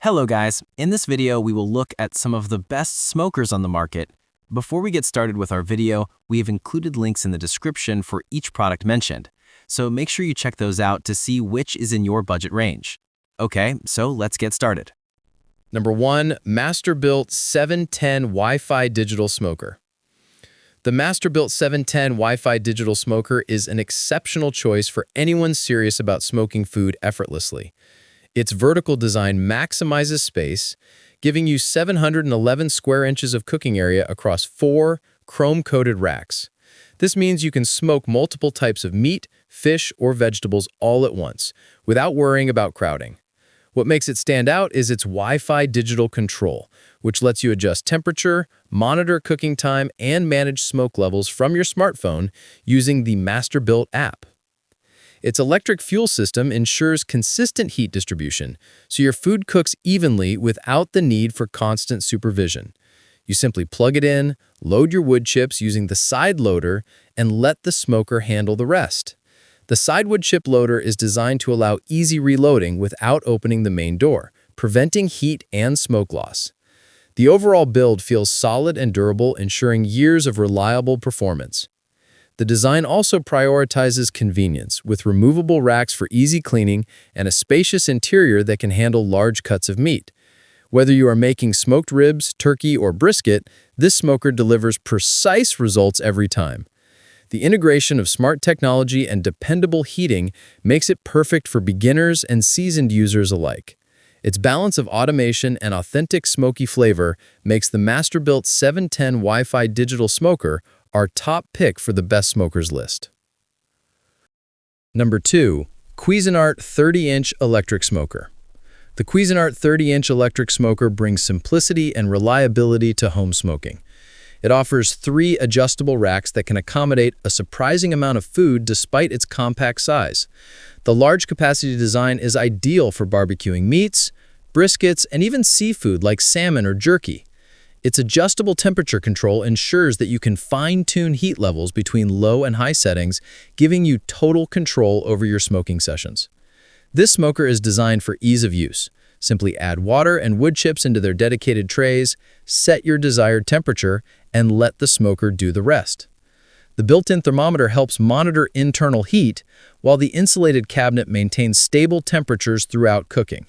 Hello guys, in this video we will look at some of the best smokers on the market. Before we get started with our video, we have included links in the description for each product mentioned, so make sure you check those out to see which is in your budget range. Okay, so let's get started. Number 1. Masterbuilt 710 Wi-Fi Digital Smoker. The Masterbuilt 710 Wi-Fi Digital Smoker is an exceptional choice for anyone serious about smoking food effortlessly. Its vertical design maximizes space, giving you 711 square inches of cooking area across 4 chrome-coated racks. This means you can smoke multiple types of meat, fish, or vegetables all at once, without worrying about crowding. What makes it stand out is its Wi-Fi digital control, which lets you adjust temperature, monitor cooking time, and manage smoke levels from your smartphone using the Masterbuilt app. Its electric fuel system ensures consistent heat distribution, so your food cooks evenly without the need for constant supervision. You simply plug it in, load your wood chips using the side loader, and let the smoker handle the rest. The side wood chip loader is designed to allow easy reloading without opening the main door, preventing heat and smoke loss. The overall build feels solid and durable, ensuring years of reliable performance. The design also prioritizes convenience, with removable racks for easy cleaning and a spacious interior that can handle large cuts of meat. Whether you are making smoked ribs, turkey, or brisket, this smoker delivers precise results every time. The integration of smart technology and dependable heating makes it perfect for beginners and seasoned users alike. Its balance of automation and authentic smoky flavor makes the Masterbuilt 710 Wi-Fi Digital Smoker our top pick for the best smokers list. Number 2. Cuisinart 30-inch Electric Smoker. The Cuisinart 30-inch electric smoker brings simplicity and reliability to home smoking. It offers 3 adjustable racks that can accommodate a surprising amount of food despite its compact size. The large capacity design is ideal for barbecuing meats, briskets, and even seafood like salmon or jerky. Its adjustable temperature control ensures that you can fine-tune heat levels between low and high settings, giving you total control over your smoking sessions. This smoker is designed for ease of use. Simply add water and wood chips into their dedicated trays, set your desired temperature, and let the smoker do the rest. The built-in thermometer helps monitor internal heat, while the insulated cabinet maintains stable temperatures throughout cooking.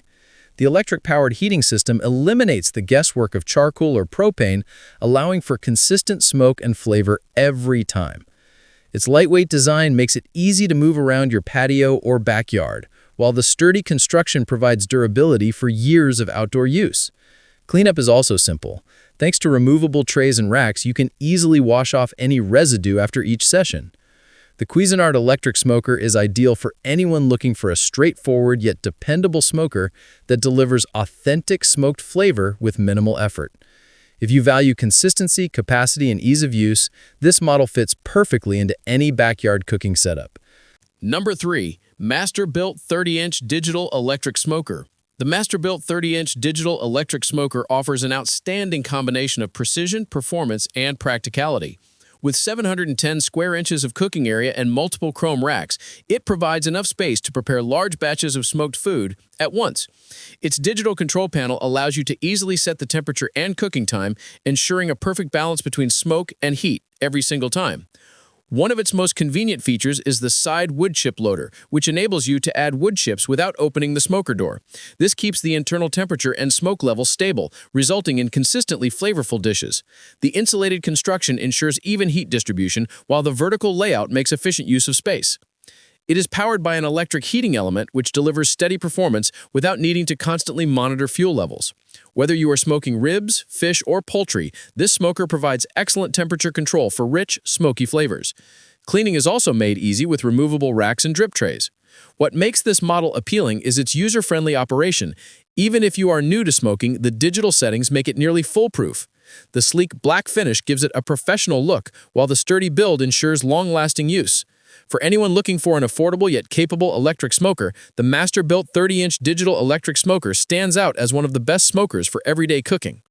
The electric-powered heating system eliminates the guesswork of charcoal or propane, allowing for consistent smoke and flavor every time. Its lightweight design makes it easy to move around your patio or backyard, while the sturdy construction provides durability for years of outdoor use. Cleanup is also simple. Thanks to removable trays and racks, you can easily wash off any residue after each session. The Cuisinart electric smoker is ideal for anyone looking for a straightforward yet dependable smoker that delivers authentic smoked flavor with minimal effort. If you value consistency, capacity, and ease of use, this model fits perfectly into any backyard cooking setup. Number 3. Masterbuilt 30-inch Digital Electric Smoker. The Masterbuilt 30-inch Digital Electric Smoker offers an outstanding combination of precision, performance, and practicality. With 710 square inches of cooking area and multiple chrome racks, it provides enough space to prepare large batches of smoked food at once. Its digital control panel allows you to easily set the temperature and cooking time, ensuring a perfect balance between smoke and heat every single time. One of its most convenient features is the side wood chip loader, which enables you to add wood chips without opening the smoker door. This keeps the internal temperature and smoke level stable, resulting in consistently flavorful dishes. The insulated construction ensures even heat distribution, while the vertical layout makes efficient use of space. It is powered by an electric heating element which delivers steady performance without needing to constantly monitor fuel levels. Whether you are smoking ribs, fish, or poultry, this smoker provides excellent temperature control for rich, smoky flavors. Cleaning is also made easy with removable racks and drip trays. What makes this model appealing is its user-friendly operation. Even if you are new to smoking, the digital settings make it nearly foolproof. The sleek black finish gives it a professional look, while the sturdy build ensures long-lasting use. For anyone looking for an affordable yet capable electric smoker, the Masterbuilt 30-inch Digital Electric Smoker stands out as one of the best smokers for everyday cooking.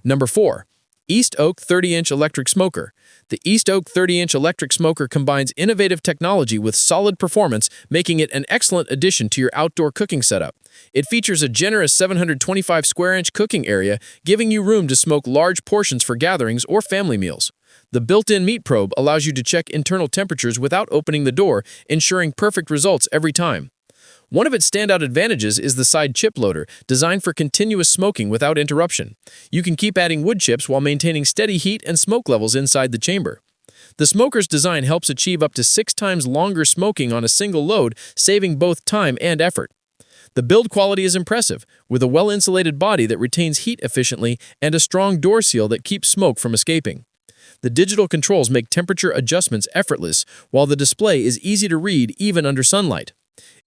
Number 4. East Oak 30-inch electric smoker. The East Oak 30-inch electric smoker combines innovative technology with solid performance, making it an excellent addition to your outdoor cooking setup. It features a generous 725 square inch cooking area, giving you room to smoke large portions for gatherings or family meals. The built-in meat probe allows you to check internal temperatures without opening the door, ensuring perfect results every time. One of its standout advantages is the side chip loader, designed for continuous smoking without interruption. You can keep adding wood chips while maintaining steady heat and smoke levels inside the chamber. The smoker's design helps achieve up to 6 times longer smoking on a single load, saving both time and effort. The build quality is impressive, with a well-insulated body that retains heat efficiently and a strong door seal that keeps smoke from escaping. The digital controls make temperature adjustments effortless, while the display is easy to read even under sunlight.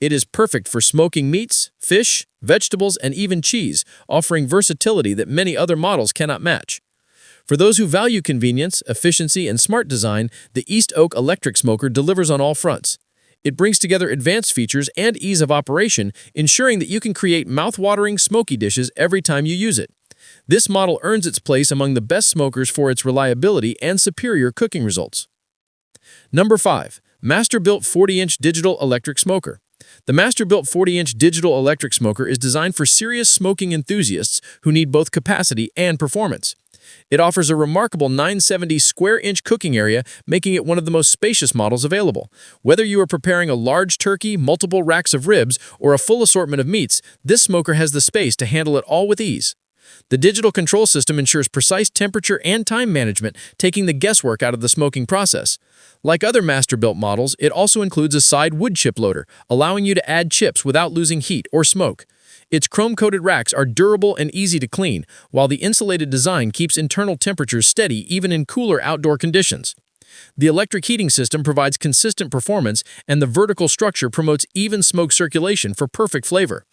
It is perfect for smoking meats, fish, vegetables, and even cheese, offering versatility that many other models cannot match. For those who value convenience, efficiency, and smart design, the East Oak electric smoker delivers on all fronts. It brings together advanced features and ease of operation, ensuring that you can create mouth-watering, smoky dishes every time you use it. This model earns its place among the best smokers for its reliability and superior cooking results. Number 5. Masterbuilt 40-inch digital electric smoker. The Masterbuilt 40-inch digital electric smoker is designed for serious smoking enthusiasts who need both capacity and performance. It offers a remarkable 970 square inch cooking area, making it one of the most spacious models available. Whether you are preparing a large turkey, multiple racks of ribs, or a full assortment of meats, this smoker has the space to handle it all with ease. The digital control system ensures precise temperature and time management, taking the guesswork out of the smoking process. Like other Masterbuilt models, it also includes a side wood chip loader, allowing you to add chips without losing heat or smoke. Its chrome-coated racks are durable and easy to clean, while the insulated design keeps internal temperatures steady even in cooler outdoor conditions. The electric heating system provides consistent performance, and the vertical structure promotes even smoke circulation for perfect flavor.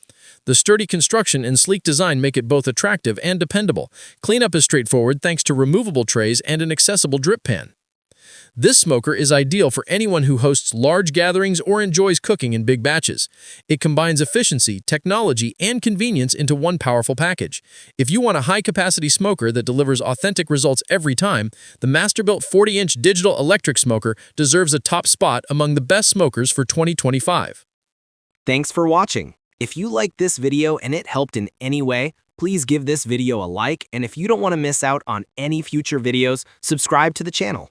The sturdy construction and sleek design make it both attractive and dependable. Cleanup is straightforward thanks to removable trays and an accessible drip pan. This smoker is ideal for anyone who hosts large gatherings or enjoys cooking in big batches. It combines efficiency, technology, and convenience into one powerful package. If you want a high-capacity smoker that delivers authentic results every time, the Masterbuilt 40-inch digital electric smoker deserves a top spot among the best smokers for 2025. Thanks for watching. If you liked this video and it helped in any way, please give this video a like, and if you don't want to miss out on any future videos, subscribe to the channel.